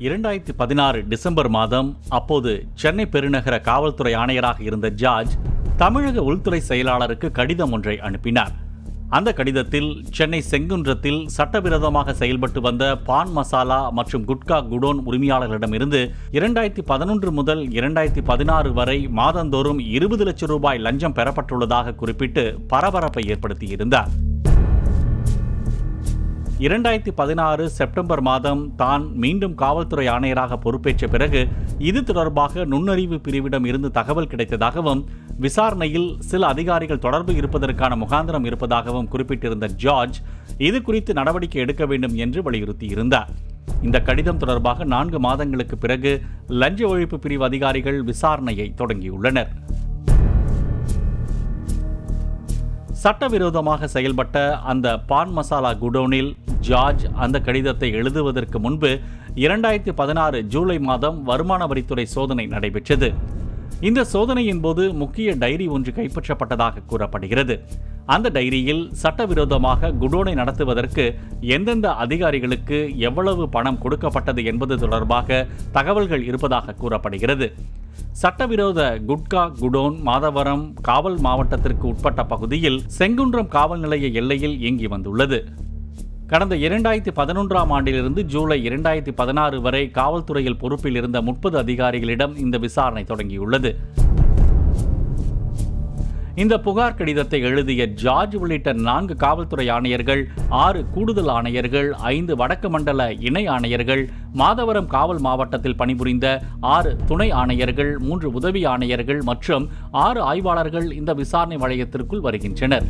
2016 December மாதம் அப்போது சென்னை பெருநகர காவல்துறை ஆணையராக இருந்த ஜார்ஜ் தமிழக உள்துறை செயலாளருக்கு கடிதம் ஒன்றை அனுப்பினார். அந்த கடிதத்தில் சென்னை செங்குன்றத்தில் சட்டவிரோதமாக செயல்பட்டு வந்த பான் மசாலா மற்றும் குட்கா குடோன் உரிமையாளர்களிடமிருந்து 2011 முதல் 2016 வரை மாதந்தோறும் 20 லட்சம் ரூபாய் லஞ்சம் பெறப்பட்டுள்ளதாக குறிப்பிட்டு பரபரப்பை ஏற்படுத்தியிருந்தார். 2016 செப்டம்பர் மாதம் தான் மீண்டும் காவல்துறை ஆணையராக பொறுப்பேற்ற பிறகு இது தொடர்பாக நுண்ணறிவு பிரிவிடம் இருந்து தகவல் கிடைத்ததாகவும் விசாரணையில் சில அதிகாரிகள் தொடர்பு இருப்பதற்கான முகாந்திரம் இருப்பதாகவும் குறிப்பிட்டிருந்த ஜார்ஜ் இது குறித்து நடவடிக்கை எடுக்க வேண்டும் என்று வலியுறுத்தியிருந்தார். இந்த கடிதம் தொடர்பாக 4 மாதங்களுக்கு பிறகு லஞ்ச ஒழிப்பு பிரிவு அதிகாரிகள் விசாரணையை தொடங்கியுள்ளனர். சட்டவிரோதமாக செயல்பட்ட அந்த பான் மசாலா குடோனில் ஜார்ஜ் அந்த கடிதத்தை எழுதுவதற்கு முன்பு 2016 ஜூலை மாதம் வருமான வரித்துறை சோதனை நடைபெற்றது. இந்த சோதனையின் போது முக்கிய டைரி ஒன்று கைப்பற்றப்பட்டதாக கூறப்படுகிறது. அந்த டைரியில் சட்டவிரோதமாக குடோனை நடத்துவதற்கு எந்தெந்த அதிகாரிகளுக்கு எவ்வளவு பணம் கொடுக்கப்பட்டது என்பது தொடர்பாக தகவல்கள் இருப்பதாக கூறப்படுகிறது. சட்டவிரோத குட்கா குடோன் மாதவரம் காவல் மாவட்டத்திற்கு உட்பட்ட பகுதியில் செங்குன்றம் காவல் நிலைய எல்லையில் இயங்கி வந்துள்ளது. கடந்த 2011ஆம் ஆண்டிலிருந்து ஜூலை 2016 வரை காவல்துறையில் பொறுப்பில் இருந்த 30 அதிகாரிகளிடம் இந்த விசாரணை தொடங்கியுள்ளது. இந்த புகார் கடிதத்தை எழுதிய ஜார்ஜ் உள்ளிட்ட 4 காவல்துறை ஆணையர்கள், 6 கூடுதல் ஆணையர்கள், 5 வடக்கு மண்டல இணை ஆணையர்கள், மாதவரம் காவல் மாவட்டத்தில் பணிபுரிந்த 6 துணை ஆணையர்கள், 3 உதவி ஆணையர்கள் மற்றும் 6 ஆய்வாளர்கள் இந்த விசாரணை வளையத்திற்குள் வருகின்றனர்.